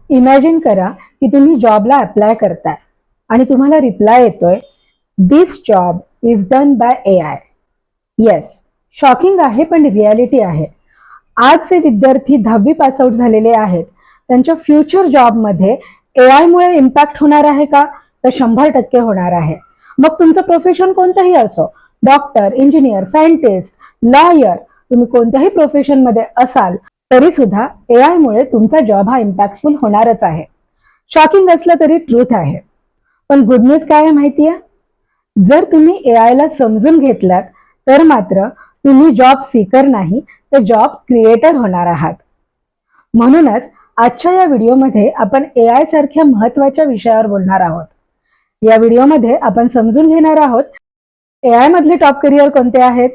Imagine करा की तुम्ही जॉबला अप्लाय करताय आणि तुम्हाला रिप्लाय येतोय, this job is done by AI. Yes, shocking आहे पण रियालिटी आहे. आज जे विद्यार्थी 10वी पास आउट झालेले आहेत त्यांच्या फ्युचर जॉबमध्ये AI मुळे इम्पॅक्ट होणार आहे का? तर 100% होणार आहे. मग तुमचं प्रोफेशन कोणतंही असो, डॉक्टर, इंजिनियर, सायंटिस्ट, लॉयर, तुम्ही कोणत्याही प्रोफेशनमध्ये असाल तरी सुद्धा AI मुळे तुमचा जॉब हा इम्पॅक्टफुल होणारच आहे. शॉकिंग असलं तरी ट्रूथ आहे. पण गुड न्यूज काय आहे माहितीये? जर तुम्ही AI ला समजून घेतलात तर मात्र तुम्ही जॉब सीकर नाही तर जॉब क्रिएटर होणार आहात. म्हणूनच आजच्या या व्हिडिओमध्ये आपण AI सारख्या महत्वाच्या विषयावर बोलणार आहोत. या व्हिडिओमध्ये आपण समजून घेणार आहोत AI मधले टॉप करिअर कोणते आहेत,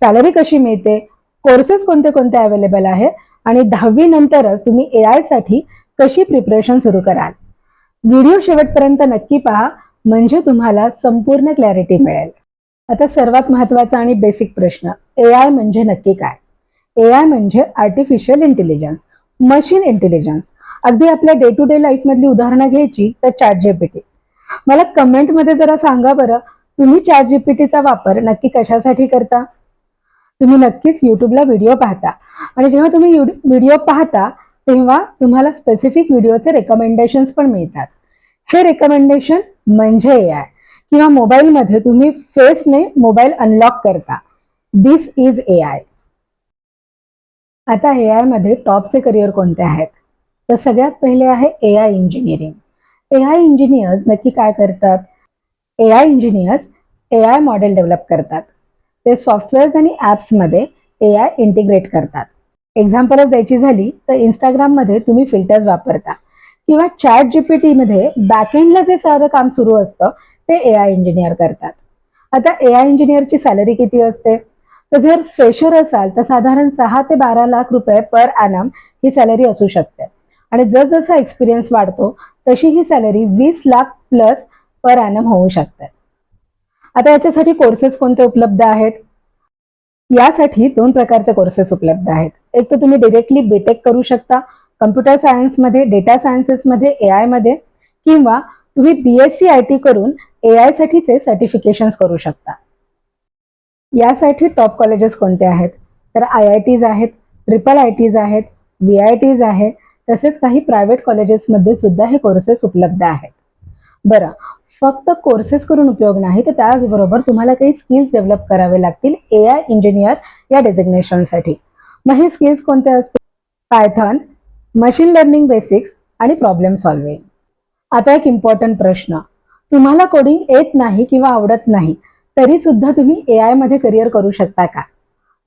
सॅलरी कशी मिळते, कोर्सेस कोणते कोणते अवेलेबल आहे आणि 10वी नंतरच तुम्ही AI साठी कशी प्रिपरेशन सुरू कराल. व्हिडिओ शेवटपर्यंत नक्की पहा म्हणजे तुम्हाला संपूर्ण क्लॅरिटी मिळेल. आता सर्वात महत्वाचा आणि बेसिक प्रश्न, AI म्हणजे नक्की काय? AI म्हणजे आर्टिफिशियल इंटेलिजन्स, मशीन इंटेलिजन्स. अगदी आपल्या डे टू डे लाईफ मधली उदाहरणं घ्यायची तर ChatGPT. मला कमेंटमध्ये जरा सांगा बरं, तुम्ही ChatGPTचा वापर नक्की कशासाठी करता? तुम्ही नक्कीच युट्यूबला व्हिडिओ पाहता आणि जेव्हा तुम्ही व्हिडिओ पाहता तेव्हा तुम्हाला स्पेसिफिक व्हिडिओचे रेकमेंडेशन्स पण मिळतात. हे रेकमेंडेशन म्हणजे AI. किंवा मोबाईलमध्ये तुम्ही फेसने मोबाईल अनलॉक करता. दिस इज AI. आता AI मध्ये टॉपचे करिअर कोणते आहेत? तर सगळ्यात पहिले आहे AI इंजिनिअरिंग. AI इंजिनियर्स नक्की काय करतात? AI engineers AI model develop करतात. ते सॉफ्टवेअर्स आणि ॲप्समध्ये AI इंटिग्रेट करतात. एक्झाम्पलच द्यायची झाली तर इंस्टाग्राममध्ये तुम्ही फिल्टर्स वापरता किंवा ChatGPTमध्ये बॅकएंडला जे सारं काम सुरू असतं ते AI इंजिनियर करतात. आता AI इंजिनियरची सॅलरी किती असते? तर जर फ्रेशर असाल तर साधारण 6 ते 12 लाख रुपये पर ॲनम ही सॅलरी असू शकते आणि जसजसा एक्सपिरियन्स वाढतो तशी ही salary 20 lakh plus per annum होऊ शकते. आता याच्यासाठी कोर्सेस कोणते उपलब्ध आहेत? यासाठी 2 प्रकारचे कोर्सेस उपलब्ध आहेत. एक तर तुम्ही डायरेक्टली बीटेक करू शकता कम्प्युटर सायन्समध्ये, डेटा सायन्सेसमध्ये, AI मध्ये, किंवा तुम्ही BSc IT करून AI साठीचे सर्टिफिकेशन्स करू शकता. यासाठी टॉप कॉलेजेस कोणते आहेत? तर IITs आहेत, ट्रिपल ITs आहेत, VITs आहेत, तसेच काही प्रायव्हेट कॉलेजेसमध्ये सुद्धा हे कोर्सेस उपलब्ध आहेत. बरं, फक्त कोर्सेस करून उपयोग नाही तर त्याचबरोबर तुम्हाला काही स्किल्स डेव्हलप करावे लागतील AI इंजिनियर या डेझिग्नेशनसाठी. मग हे स्किल्स कोणते असतील? पायथॉन, मशीन लर्निंग बेसिक्स आणि प्रॉब्लेम सॉल्व्हिंग. आता एक इम्पॉर्टंट प्रश्न, तुम्हाला कोडिंग येत नाही किंवा आवडत नाही तरी सुद्धा तुम्ही AI मध्ये करिअर करू शकता का?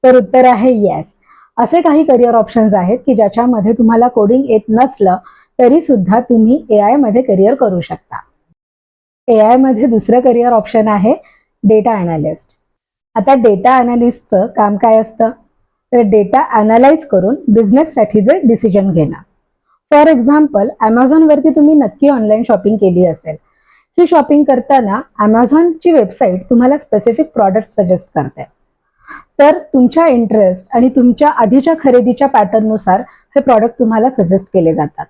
तर उत्तर आहे येस. असे काही करिअर ऑप्शन्स आहेत की ज्याच्यामध्ये तुम्हाला कोडिंग येत नसलं तरी सुद्धा तुम्ही AI मध्ये करिअर करू शकता. AI मध्ये दुसरं करिअर ऑप्शन आहे डेटा अनालिस्ट. आता डेटा अनालिस्टचं काम काय असतं? तर डेटा अनालाइज करून बिझनेससाठीचे डिसिजन घेणं. फॉर एक्झाम्पल, Amazonवरती तुम्ही नक्की ऑनलाईन शॉपिंग केली असेल. ही शॉपिंग करताना Amazonची वेबसाईट तुम्हाला स्पेसिफिक प्रॉडक्ट सजेस्ट करते. तर तुमच्या इंटरेस्ट आणि तुमच्या आधीच्या खरेदीच्या पॅटर्ननुसार हे प्रॉडक्ट तुम्हाला सजेस्ट केले जातात.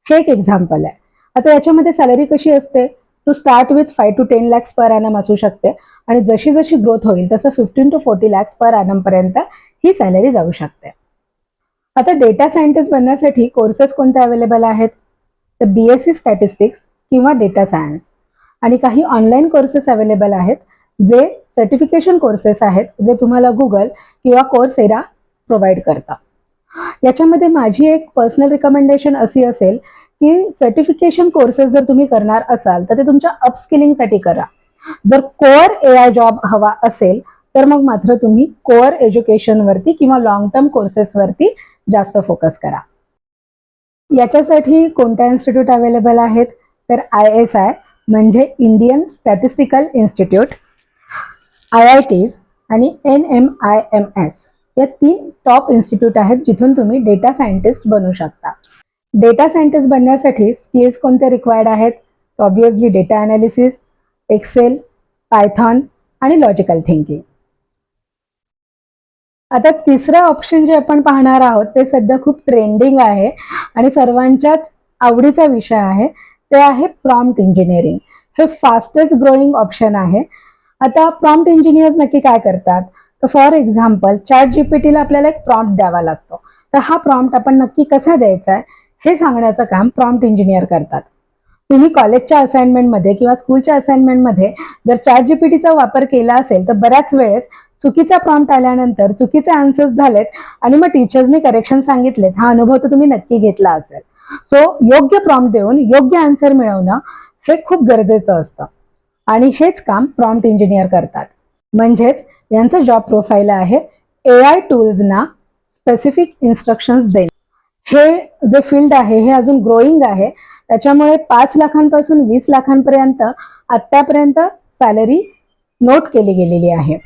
हे एक एक्झाम्पल आहे. आता याच्यामध्ये सॅलरी कशी असते? To start with 5 to 10 lakhs per annum असू शकते आणि जशी जशी ग्रोथ होईल तसं 15 to 40 lakhs पर ॲनम पर्यंत ही सॅलरी जाऊ शकते. आता डेटा सायंटिस्ट बनण्यासाठी कोर्सेस कोणते अवेलेबल आहेत? तर BSc स्टॅटिस्टिक्स किंवा डेटा सायन्स आणि काही ऑनलाईन कोर्सेस अवेलेबल आहेत जे सर्टिफिकेशन कोर्सेस आहेत जे तुम्हाला गुगल किंवा कोर्सेरा प्रोव्हाइड करतात. याच्यामध्ये माझी एक पर्सनल रिकमेंडेशन अशी असेल की सर्टिफिकेशन कोर्सेस जर तुम्ही करणार असाल तर ते तुमच्या अपस्किलिंगसाठी करा. जर कोअर AI जॉब हवा असेल तर मग मात्र तुम्ही कोअर एज्युकेशनवरती किंवा लॉंग टर्म कोर्सेसवरती जास्त फोकस करा. याच्यासाठी कोणत्या इन्स्टिट्यूट अवेलेबल आहेत? तर ISI म्हणजे इंडियन स्टॅटिस्टिकल इन्स्टिट्यूट, IITs आणि NMIMS या 3 टॉप इन्स्टिट्यूट आहेत जिथून तुम्ही डेटा सायंटिस्ट बनू शकता. डेटा सायंटिस्ट बनण्यासाठी स्किल्स कोणते रिक्वायर्ड आहेत? Obviously data analysis, Excel, Python आणि लॉजिकल थिंकिंग. आता तिसरं ऑप्शन जे आपण पाहणार आहोत ते सध्या खूप ट्रेंडिंग आहे आणि सर्वांच्याच आवडीचा विषय आहे ते आहे प्रॉम्प्ट इंजिनिअरिंग. हे फास्टेस्ट ग्रोईंग ऑप्शन आहे. आता प्रॉम्प्ट इंजिनियर्स नक्की काय करतात, तर फॉर एक्झाम्पल ChatGPTला आपल्याला एक प्रॉम्प्ट द्यावा लागतो. तर हा प्रॉम्प्ट आपण नक्की कसा द्यायचा आहे हे सांगण्याचं काम प्रॉम्प्ट इंजिनियर करतात. तुम्ही कॉलेजच्या असाइनमेंटमध्ये किंवा स्कूलच्या असाइनमेंटमध्ये जर ChatGPTचा वापर केला असेल तर बऱ्याच वेळेस चुकीचा प्रॉम्प्ट आल्यानंतर चुकीचे आन्सर्स झालेत आणि मग टीचर्सनी करेक्शन सांगितलेत. हा अनुभव तर तुम्ही नक्की घेतला असेल. सो योग्य प्रॉम्प्ट देऊन योग्य आन्सर मिळवणं हे खूप गरजेचं असतं आणि हेच काम प्रॉम्प्ट इंजिनियर करतात. म्हणजेच यांचं जॉब प्रोफाईल आहे AI टूल्सना स्पेसिफिक इन्स्ट्रक्शन्स देणे. हे जे फील्ड आहे हे अजून ग्रोईंग आहे. त्याच्यामुळे 5 लाखांपासून 20 लाखांपर्यंत आतापर्यंत सॅलरी नोट केली गेलेली आहे.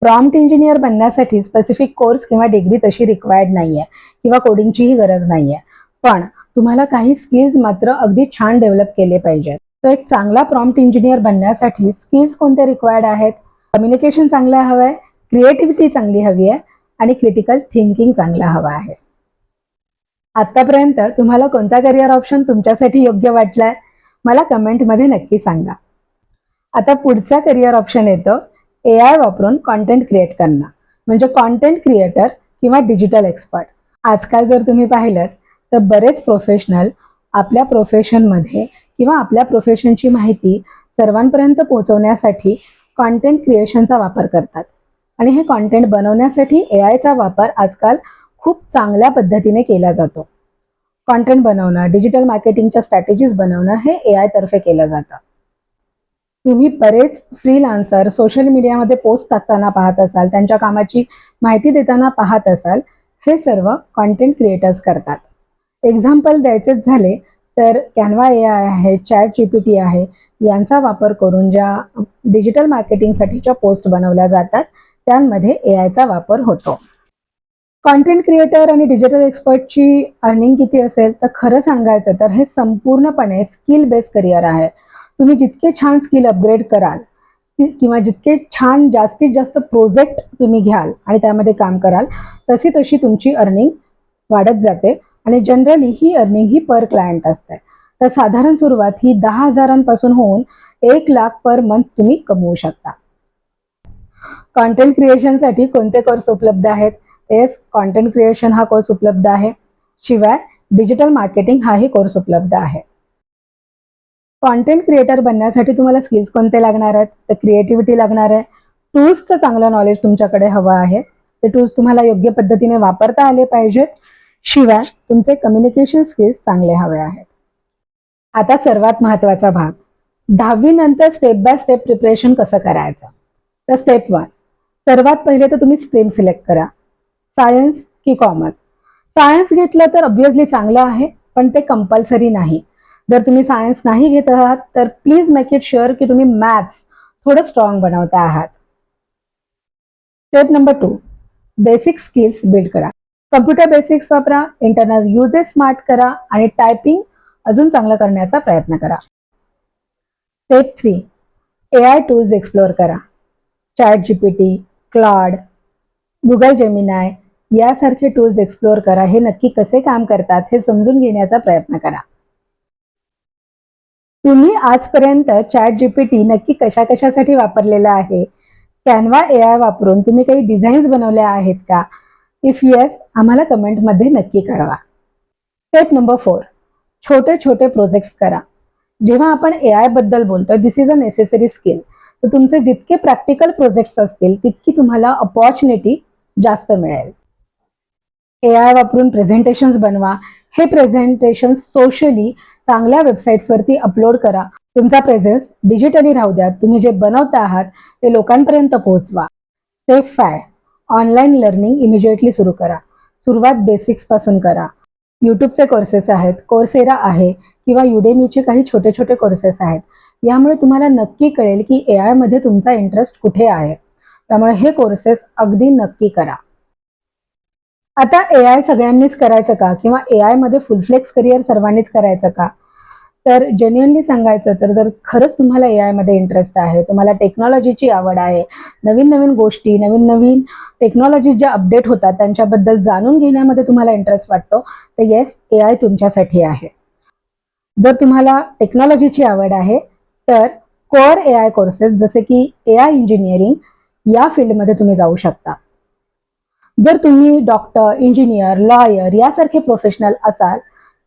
प्रॉम्प्ट इंजिनियर बनण्यासाठी स्पेसिफिक कोर्स किंवा डिग्री तशी रिक्वायर्ड नाहीये किंवा कोडिंगचीही गरज नाहीये. पण तुम्हाला काही स्किल्स मात्र अगदी छान डेव्हलप केले पाहिजेत. तर एक चांगला प्रॉम्प्ट इंजिनियर बनण्यासाठी स्किल्स कोणते रिक्वायर्ड आहेत? कम्युनिकेशन चांगलं हवं आहे, क्रिएटिव्हिटी चांगली हवी आहे आणि क्रिटिकल थिंकिंग चांगला हवा आहे. आतापर्यंत तुम्हाला कोणता करिअर ऑप्शन तुमच्यासाठी योग्य वाटलाय मला कमेंटमध्ये नक्की सांगा. आता पुढचा करिअर ऑप्शन येतं AI वापरून कॉन्टेंट क्रिएट करणं, म्हणजे कॉन्टेंट क्रिएटर किंवा डिजिटल एक्सपर्ट. आजकाल जर तुम्ही पाहिलं तर बरेच प्रोफेशनल आपल्या प्रोफेशनमध्ये किंवा आपल्या प्रोफेशनची माहिती सर्वांपर्यंत पोहोचवण्यासाठी कॉन्टेंट क्रिएशनचा वापर करतात आणि हे कॉन्टेंट बनवण्यासाठी AIचा वापर आजकाल खूप चांगल्या पद्धतीने केला जातो. कॉन्टेंट बनवणं, डिजिटल मार्केटिंगच्या स्ट्रॅटेजीज बनवणं हे AI तर्फे केलं जातं. तुम्ही बरेच फ्रीलान्सर सोशल मीडियामध्ये पोस्ट टाकताना पाहत असाल, त्यांच्या कामाची माहिती देताना पाहत असाल. हे सर्व कॉन्टेंट क्रिएटर्स करतात. एक्झाम्पल द्यायचेच झाले तर कॅनवा AI आहे, ChatGPT आहे, यांचा वापर करून ज्या डिजिटल मार्केटिंगसाठीच्या पोस्ट बनवल्या जातात त्यांमध्ये AIचा वापर होतो. कॉन्टेंट क्रिएटर आणि डिजिटल एक्सपर्टची अर्निंग किती असेल तर खरं सांगायचं तर हे संपूर्णपणे स्किल बेस्ड करिअर आहे. तुम्ही जितके छान स्किल अपग्रेड कराल किंवा जितके छान जास्तीत जास्त प्रोजेक्ट तुम्ही घ्याल आणि त्यामध्ये काम कराल तशी तशी तुमची अर्निंग वाढत जाते आणि जनरली ही अर्निंग ही पर क्लायंट असते. तर साधारण सुरुवात ही 10,000पासून होऊन 1 लाख पर मंथ तुम्ही कमवू शकता. कॉन्टेंट क्रिएशनसाठी कोणते कोर्स उपलब्ध आहेत? येस, कॉन्टेंट क्रिएशन हा कोर्स उपलब्ध आहे. शिवाय डिजिटल मार्केटिंग हाही कोर्स उपलब्ध आहे. कॉन्टेंट क्रिएटर बनण्यासाठी तुम्हाला स्किल्स कोणते लागणार आहेत? तर क्रिएटिव्हिटी लागणार आहे. टूल्सचं चांगलं नॉलेज तुमच्याकडे हवं आहे. ते टूल्स तुम्हाला योग्य पद्धतीने वापरता आले पाहिजेत. शिवाय तुमचे कम्युनिकेशन स्किल्स चांगले हवे आहेत. आता सर्वात महत्त्वाचा भाग, 10वी नंतर स्टेप बाय स्टेप प्रिपरेशन कसं करायचं. तर स्टेप 1, सर्वात पहिले तर तुम्ही स्ट्रीम सिलेक्ट करा. सायन्स की कॉमर्स. सायन्स घेतलं तर ऑब्व्हियसली चांगलं आहे, पण ते कंपल्सरी नाही. जर तुम्ही सायन्स नाही घेत आहात तर प्लीज मेक इट शुअर की तुम्ही मॅथ्स थोडं स्ट्रॉंग बनवता आहात. Step number 2, basic skills build करा. कम्प्युटर बेसिक्स वापरा, इंटरनल युजेस स्मार्ट करा आणि टायपिंग अजून चांगलं करण्याचा प्रयत्न करा. स्टेप 3, AI टूल्स एक्सप्लोअर करा. ChatGPT, क्लॉड, गुगल जेमिनाय यासारखे टूल्स एक्सप्लोअर करा. हे नक्की कसे काम करतात हे समजून घेण्याचा प्रयत्न करा. तुम्ही आजपर्यंत ChatGPT नक्की कशासाठी वापरलेला आहे? कॅनवा AI वापरून तुम्ही काही डिझाईन्स बनवल्या आहेत का? इफ येस, आम्हाला कमेंटमध्ये नक्की कळवा. स्टेप नंबर 4, छोटे छोटे प्रोजेक्ट्स करा. जेव्हा आपण AI बद्दल बोलतो, दिस इज अ नेसेसरी स्किल. तर तुमचे जितके प्रॅक्टिकल प्रोजेक्ट्स असतील तितकी तुम्हाला अपॉर्च्युनिटी जास्त मिळेल. AI वापरून प्रेझेंटेशन्स बनवा. हे प्रेझेंटेशन्स सोशली चांगल्या वेबसाईट्सवरती अपलोड करा. तुमचा प्रेझेन्स डिजिटली राहू द्या. तुम्ही जे बनवता आहात ते लोकांपर्यंत पोहोचवा. स्टेप 5, ऑनलाईन लर्निंग इमिजिएटली सुरू करा. सुरुवात बेसिक्स पासून करा. यूट्यूबचे कोर्सेस आहेत, कोर्सेरा आहे किंवा युडेमीचे काही छोटे छोटे कोर्सेस आहेत. यामुळे तुम्हाला नक्की कळेल की AI मध्ये तुमचा इंटरेस्ट कुठे आहे. त्यामुळे हे कोर्सेस अगदी नक्की करा. आता AI सगळ्यांनीच करायचं का किंवा AI मध्ये फुलफ्लेक्स करिअर सर्वांनीच करायचं का? तर जेन्युइनली सांगायचं तर जर खरंच तुम्हाला AI मध्ये इंटरेस्ट आहे, तुम्हाला टेक्नॉलॉजीची आवड आहे, नवीन नवीन गोष्टी, नवीन नवीन टेक्नॉलॉजी ज्या अपडेट होतात त्यांच्याबद्दल जाणून घेण्यामध्ये तुम्हाला इंटरेस्ट वाटतो, तर येस, AI तुमच्यासाठी आहे. जर तुम्हाला टेक्नॉलॉजीची आवड आहे तर कोअर AI कोर्सेस जसे की AI इंजिनिअरिंग या फील्डमध्ये तुम्ही जाऊ शकता. जर तुम्ही डॉक्टर, इंजिनियर, लॉयर यासारखे प्रोफेशनल असाल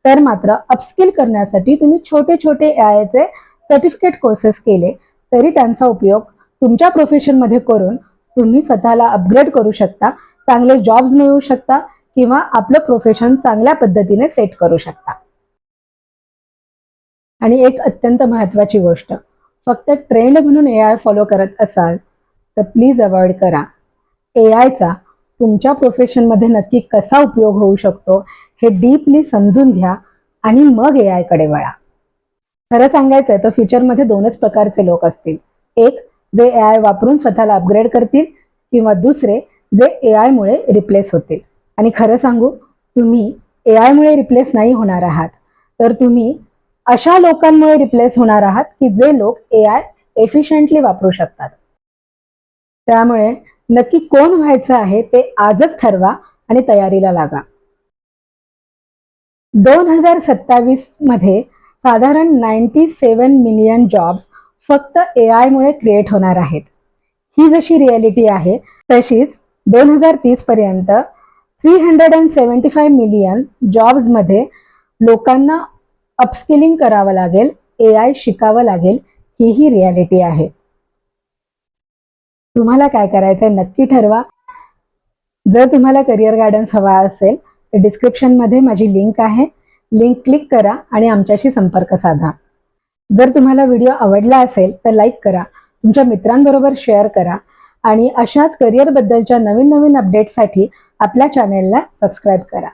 तर मात्र अपस्किल करण्यासाठी तुम्ही छोटे छोटे AIचे सर्टिफिकेट कोर्सेस केले तरी त्यांचा उपयोग तुमच्या प्रोफेशनमध्ये करून तुम्ही स्वतःला अपग्रेड करू शकता, चांगले जॉब्स मिळवू शकता किंवा आपलं प्रोफेशन चांगल्या पद्धतीने सेट करू शकता. आणि एक अत्यंत महत्त्वाची गोष्ट, फक्त ट्रेंड म्हणून AI फॉलो करत असाल तर प्लीज अवॉइड करा. AIचा तुमच्या प्रोफेशनमध्ये नक्की कसा उपयोग होऊ शकतो हे डीपली समजून घ्या आणि मग AI कडे वळा. खरं सांगायचं तर फ्युचरमध्ये दोनच प्रकारचे लोक असतील. एक जे AI वापरून स्वतःला अपग्रेड करतील किंवा दुसरे जे AI मुळे रिप्लेस होतील. आणि खरं सांगू, तुम्ही AI मुळे रिप्लेस नाही होणार आहात, तर तुम्ही अशा लोकांमुळे रिप्लेस होणार आहात की जे लोक AI एफिशियंटली वापरू शकतात. त्यामुळे नक्की कोण व्हायचं आहे ते आजच ठरवा आणि तयारीला लागा. 2027 मध्ये साधारण 97 मिलियन जॉब्स फक्त AI मुळे क्रिएट होणार आहेत. ही जशी रियालिटी आहे तशीच 2030 पर्यंत 375 मिलियन जॉब्स मध्ये लोकांना अपस्किलिंग करावं लागेल, AI शिकावं लागेल, ही रियालिटी आहे. तुम्हाला काय करायचंय नक्की ठरवा. जर तुम्हाला करिअर गायडन्स हवा असेल तर डिस्क्रिप्शनमध्ये माझी लिंक आहे, लिंक क्लिक करा आणि आमच्याशी संपर्क साधा. जर तुम्हाला व्हिडिओ आवडला असेल तर लाईक करा, तुमच्या मित्रांबरोबर शेअर करा आणि अशाच करिअरबद्दलच्या नवीन अपडेट्ससाठी आपल्या चॅनेलला सबस्क्राईब करा.